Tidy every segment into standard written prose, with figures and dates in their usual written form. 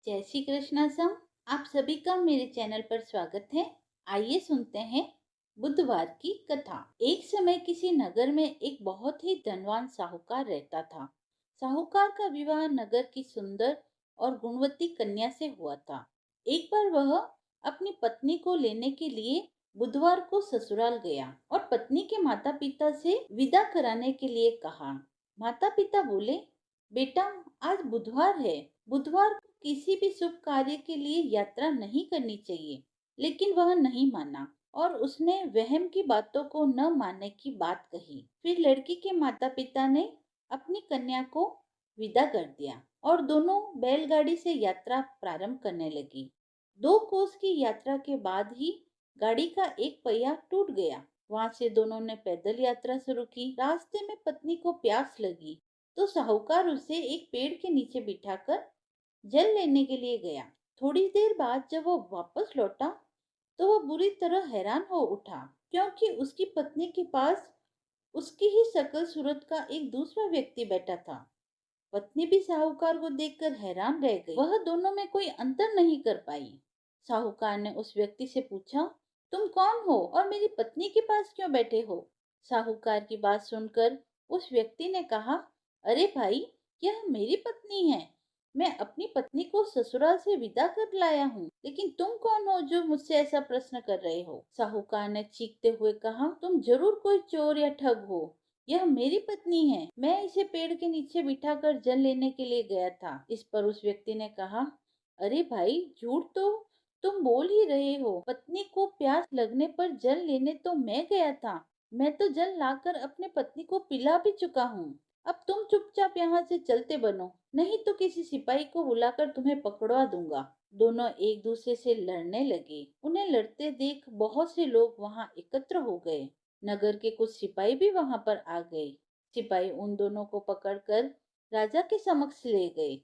जय श्री कृष्णा सम। आप सभी का मेरे चैनल पर स्वागत है। आइए सुनते हैं बुधवार की कथा। एक समय किसी नगर में एक बहुत ही धनवान साहूकार रहता था। साहूकार का विवाह नगर की सुंदर और गुणवती कन्या से हुआ था। एक बार वह अपनी पत्नी को लेने के लिए बुधवार को ससुराल गया और पत्नी के माता पिता से विदा कराने के लिए कहा। माता पिता बोले, बेटा, आज बुधवार है। बुधवार को किसी भी शुभ कार्य के लिए यात्रा नहीं करनी चाहिए। लेकिन वह नहीं माना और उसने वहम की बातों को न मानने की बात कही। फिर लड़की के माता पिता ने अपनी कन्या को विदा कर दिया और दोनों बैलगाड़ी से यात्रा प्रारंभ करने लगी। 2 कोस की यात्रा के बाद ही गाड़ी का एक पहिया टूट गया। वहां से दोनों ने पैदल यात्रा शुरू की। रास्ते में पत्नी को प्यास लगी तो साहूकार उसे एक पेड़ के नीचे बिठाकर जल लेने के लिए गया। थोड़ी देर बाद जब वो वापस लौटा तो वह बुरी तरह हैरान हो उठा, क्योंकि उसकी पत्नी के पास उसकी ही शकल सूरत का एक दूसरा व्यक्ति बैठा था। पत्नी भी साहूकार को देखकर हैरान रह गई। वह दोनों में कोई अंतर नहीं कर पाई। साहूकार ने उस व्यक्ति से पूछा, तुम कौन हो और मेरी पत्नी के पास क्यों बैठे हो? साहूकार की बात सुनकर उस व्यक्ति ने कहा, अरे भाई, यह मेरी पत्नी है। मैं अपनी पत्नी को ससुराल से विदा कर लाया हूँ। लेकिन तुम कौन हो जो मुझसे ऐसा प्रश्न कर रहे हो? साहूकार ने चीखते हुए कहा, तुम जरूर कोई चोर या ठग हो। यह मेरी पत्नी है। मैं इसे पेड़ के नीचे बिठाकर जल लेने के लिए गया था। इस पर उस व्यक्ति ने कहा, अरे भाई, झूठ तो तुम बोल ही रहे हो। पत्नी को प्यास लगने पर जल लेने तो मैं गया था। मैं तो जल लाकर अपने पत्नी को पिला भी चुका हूँ। अब तुम चुपचाप यहाँ से चलते बनो, नहीं तो किसी सिपाही को बुलाकर तुम्हें पकड़वा दूंगा। दोनों एक दूसरे से लड़ने लगे। उन्हें लड़ते देख बहुत से लोग वहाँ एकत्र हो गए। नगर के कुछ सिपाही भी वहां पर आ गए। सिपाही उन दोनों को पकड़कर राजा के समक्ष ले गए।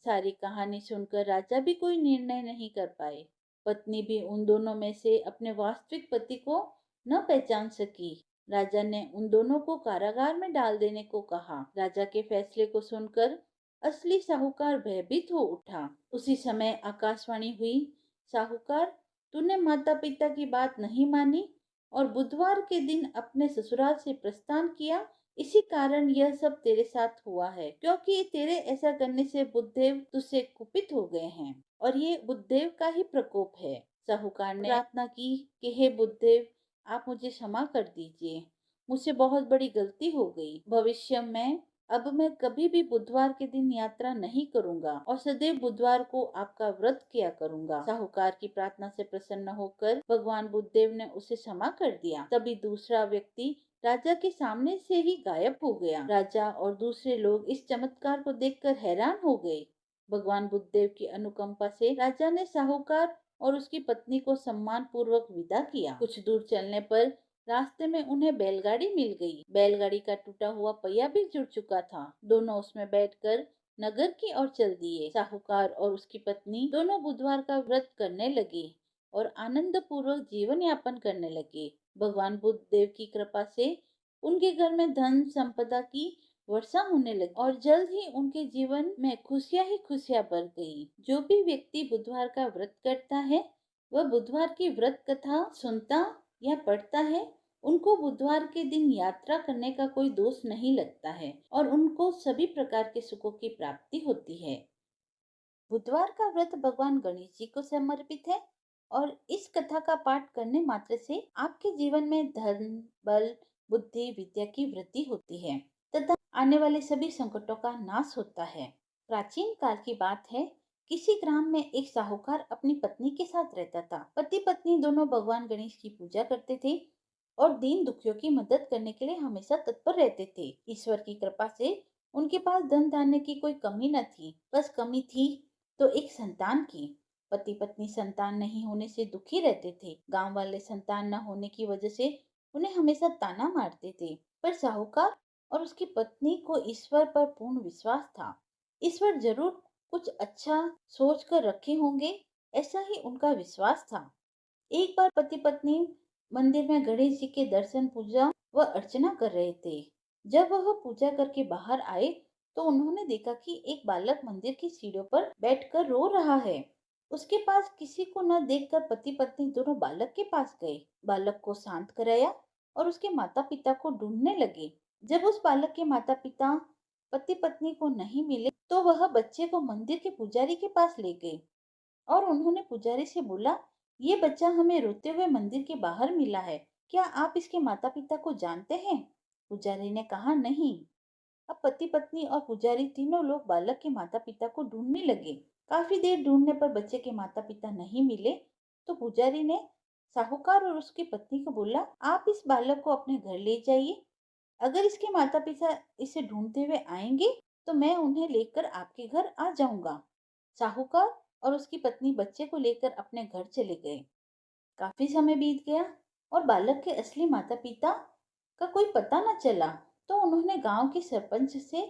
सारी कहानी सुनकर राजा भी कोई निर्णय नहीं कर पाए। पत्नी भी उन दोनों में से अपने वास्तविक पति को न पहचान सकी। राजा ने उन दोनों को कारागार में डाल देने को कहा। राजा के फैसले को सुनकर असली साहूकार भयभीत हो उठा। उसी समय आकाशवाणी हुई, साहूकार, तूने माता पिता की बात नहीं मानी और बुधवार के दिन अपने ससुराल से प्रस्थान किया। इसी कारण यह सब तेरे साथ हुआ है, क्योंकि तेरे ऐसा करने से बुद्धदेव तुझसे कुपित हो गए हैं और ये बुद्धदेव का ही प्रकोप है। साहूकार ने प्रार्थना की कि हे बुद्धदेव, आप मुझे क्षमा कर दीजिए। मुझसे बहुत बड़ी गलती हो गई। भविष्य में अब मैं कभी भी बुधवार के दिन यात्रा नहीं करूंगा और सदैव बुधवार को आपका व्रत किया करूंगा। साहूकार की प्रार्थना से प्रसन्न होकर भगवान बुद्धदेव ने उसे क्षमा कर दिया। तभी दूसरा व्यक्ति राजा के सामने से ही गायब हो गया। राजा और दूसरे लोग इस चमत्कार को देखकर हैरान हो गए। भगवान बुद्धदेव की अनुकंपा से राजा ने साहूकार और उसकी पत्नी को सम्मान पूर्वक विदा किया। कुछ दूर चलने पर रास्ते में उन्हें बैलगाड़ी मिल गई। बैलगाड़ी का टूटा हुआ पहिया भी जुड़ चुका था। दोनों उसमें बैठकर नगर की ओर चल दिए। साहूकार और उसकी पत्नी दोनों बुधवार का व्रत करने लगे और आनंद पूर्वक जीवन यापन करने लगे। भगवान बुद्ध देव की कृपा से उनके घर में धन संपदा की वर्षा होने लगी और जल्द ही उनके जीवन में खुशियां ही खुशियां भर गई। जो भी व्यक्ति बुधवार का व्रत करता है, वह बुधवार की व्रत कथा सुनता या पढ़ता है, उनको बुधवार के दिन यात्रा करने का कोई दोष नहीं लगता है और उनको सभी प्रकार के सुखों की प्राप्ति होती है। बुधवार का व्रत भगवान गणेश जी को समर्पित है और इस कथा का पाठ करने मात्र से आपके जीवन में धन, बल, बुद्धि, विद्या की वृद्धि होती है तथा आने वाले सभी संकटों का नाश होता है। प्राचीन काल की बात है। किसी ग्राम में एक साहूकार अपनी पत्नी के साथ रहता था। पति पत्नी दोनों भगवान गणेश की पूजा करते थे और दीन दुखियों की मदद करने के लिए हमेशा तत्पर रहते थे। ईश्वर की कृपा से उनके पास धन धान्य की कोई कमी न थी। बस कमी थी तो एक संतान की। पति पत्नी संतान नहीं होने से दुखी रहते थे। गांव वाले संतान न होने की वजह से उन्हें हमेशा ताना मारते थे। पर साहूकार और उसकी पत्नी को ईश्वर पर पूर्ण विश्वास था। ईश्वर जरूर कुछ अच्छा सोच कर रखे होंगे, ऐसा ही उनका विश्वास था। एक बार पति पत्नी मंदिर में गणेश जी के दर्शन, पूजा व अर्चना कर रहे थे। जब वह पूजा करके बाहर आए तो उन्होंने देखा कि एक बालक मंदिर की सीढ़ियों पर बैठकर रो रहा है। उसके पास किसी को न देखकर पति पत्नी दोनों बालक के पास गए, बालक को शांत कराया और उसके माता पिता को ढूंढने लगे। जब उस बालक के माता पिता पति पत्नी को नहीं मिले तो वह बच्चे को मंदिर के पुजारी के पास ले गए और उन्होंने पुजारी से बोला, ये बच्चा हमें रोते हुए मंदिर के बाहर मिला है, क्या आप इसके माता पिता को जानते हैं? पुजारी ने कहा, नहीं। अब पति पत्नी और पुजारी तीनों लोग बालक के माता पिता को ढूंढने लगे। काफी देर ढूंढने पर बच्चे के माता पिता नहीं मिले तो पुजारी ने साहूकार और उसकी पत्नी को बोला, आप इस बालक को अपने घर ले जाइए। अगर इसके माता पिता इसे ढूंढते हुए आएंगे तो मैं उन्हें लेकर आपके घर आ जाऊंगा। साहूकार और उसकी पत्नी बच्चे को लेकर अपने घर चले गए। काफी समय बीत गया और बालक के असली माता पिता का कोई पता न चला, तो उन्होंने गांव के सरपंच से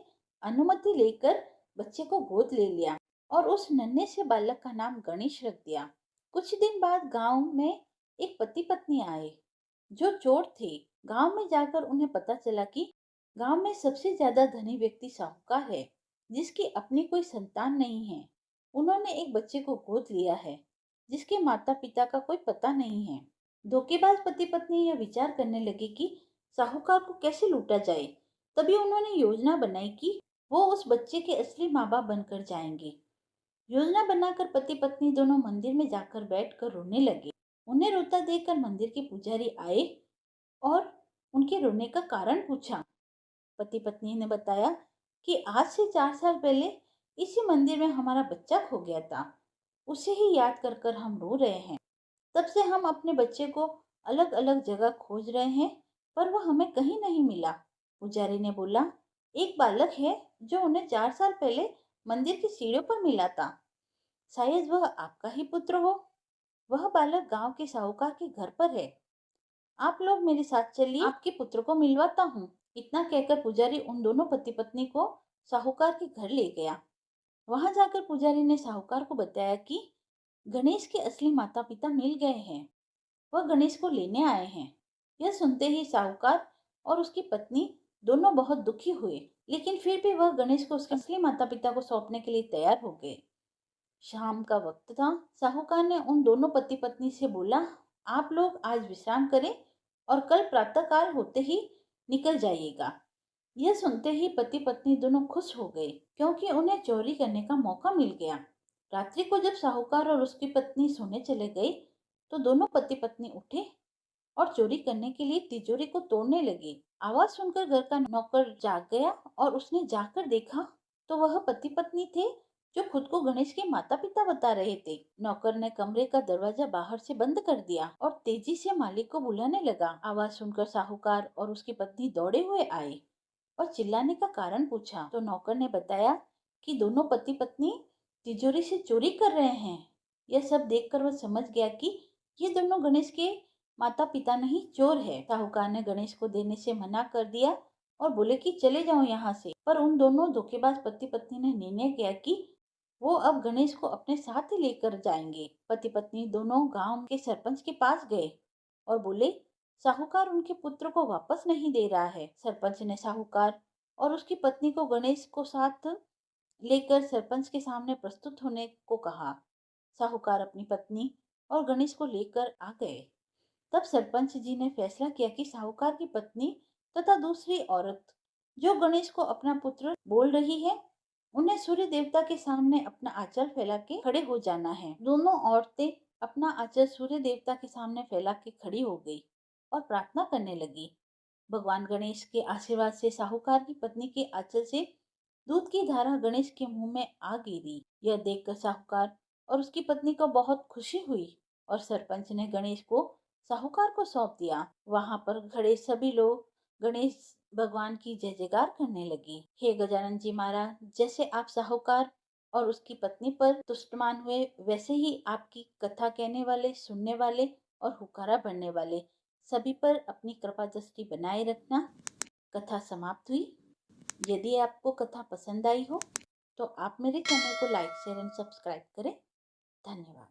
अनुमति लेकर बच्चे को गोद ले लिया और उस नन्हे से बालक का नाम गणेश रख दिया। कुछ दिन बाद गांव में एक पति पत्नी आए जो चोर थे। गांव में जाकर उन्हें पता चला कि गांव में सबसे ज्यादा धनी व्यक्ति साहूकार है, जिसकी अपनी कोई संतान नहीं है। उन्होंने एक बच्चे को गोद लिया है जिसके माता पिता का कोई पता नहीं है। धोखेबाज पति पत्नी यह विचार करने लगे कि साहूकार को कैसे लूटा जाए। तभी उन्होंने योजना बनाई कि वो उस बच्चे के असली माँ बाप बनकर जाएंगे। योजना बनाकर पति पत्नी दोनों मंदिर में जाकर बैठकर रोने लगे। उन्हें रोता देखकर मंदिर के पुजारी आए और उनके रोने का कारण पूछा। पति पत्नी ने बताया कि आज से 4 साल पहले इसी मंदिर में हमारा बच्चा खो गया था। उसे ही याद कर कर हम रो रहे हैं। तब से हम अपने बच्चे को अलग अलग जगह खोज रहे हैं पर वह हमें कहीं नहीं मिला। पुजारी ने बोला, एक बालक है जो उन्हें 4 साल पहले मंदिर की सीढ़ियों पर मिला था। शायद वह आपका ही पुत्र हो। वह बालक गांव के साहूकार के घर पर है। आप लोग मेरे साथ चलिए, आपके पुत्र को मिलवाता हूँ। इतना कहकर पुजारी उन दोनों पति पत्नी को साहूकार के घर ले गया। वहां जाकर पुजारी ने साहूकार को बताया कि गणेश के असली माता पिता मिल गए हैं। वह गणेश को लेने आए हैं। यह सुनते ही साहूकार और उसकी पत्नी दोनों बहुत दुखी हुए, लेकिन फिर भी वह गणेश को उसके असली माता पिता को सौंपने के लिए तैयार हो गए। शाम का वक्त था। साहूकार ने उन दोनों पति पत्नी से बोला, आप लोग आज विश्राम करें और कल प्रातःकाल होते ही निकल जाइएगा। यह सुनते ही पति पत्नी दोनों खुश हो गए क्योंकि उन्हें चोरी करने का मौका मिल गया। रात्रि को जब साहूकार और उसकी पत्नी सोने चले गए तो दोनों पति पत्नी उठे और चोरी करने के लिए तिजोरी को तोड़ने लगे। आवाज सुनकर घर का नौकर जाग गया और उसने जाकर देखा तो वह पति पत्नी थे जो खुद को गणेश के माता पिता बता रहे थे। नौकर ने कमरे का दरवाजा बाहर से बंद कर दिया और तेजी से मालिक को बुलाने लगा। आवाज सुनकर साहूकार और उसकी पत्नी दौड़े हुए आए और चिल्लाने का कारण पूछा तो नौकर ने बताया कि दोनों पति पत्नी तिजोरी से चोरी कर रहे हैं। यह सब देखकर वह समझ गया कि ये दोनों गणेश के माता पिता नहीं, चोर है। साहूकार ने गणेश को देने से मना कर दिया और बोले कि चले जाओ यहाँ से। पर उन दोनों धोखेबाज पति पत्नी ने निर्णय किया कि वो अब गणेश को अपने साथ ही लेकर जाएंगे। पति पत्नी दोनों गांव के सरपंच के पास गए और बोले, साहूकार उनके पुत्र को वापस नहीं दे रहा है। सरपंच ने साहूकार और उसकी पत्नी को गणेश को साथ लेकर सरपंच के सामने प्रस्तुत होने को कहा। साहूकार अपनी पत्नी और गणेश को लेकर आ गए। तब सरपंच जी ने फैसला किया कि साहूकार की पत्नी तथा दूसरी औरत जो गणेश को अपना पुत्र बोल रही है, उन्हें सूर्य देवता के सामने अपना आंचल फैला के खड़े हो जाना है। दोनों औरतें अपना आंचल सूर्य देवता के सामने फैला के खड़ी हो गई और प्रार्थना करने लगी। भगवान गणेश के आशीर्वाद से साहूकार की पत्नी के आंचल से दूध की धारा गणेश के मुंह में आ गिरी। यह देखकर साहूकार और उसकी पत्नी को बहुत खुशी हुई और सरपंच ने गणेश को साहूकार को सौंप दिया। वहां पर खड़े सभी लोग गणेश भगवान की जय जयकार करने लगे। हे गजानन जी महाराज, जैसे आप साहूकार और उसकी पत्नी पर तुष्टमान हुए, वैसे ही आपकी कथा कहने वाले, सुनने वाले और हुक्कारा भरने वाले सभी पर अपनी कृपा दृष्टि बनाए रखना। कथा समाप्त हुई। यदि आपको कथा पसंद आई हो तो आप मेरे चैनल को लाइक, शेयर एंड सब्सक्राइब करें। धन्यवाद।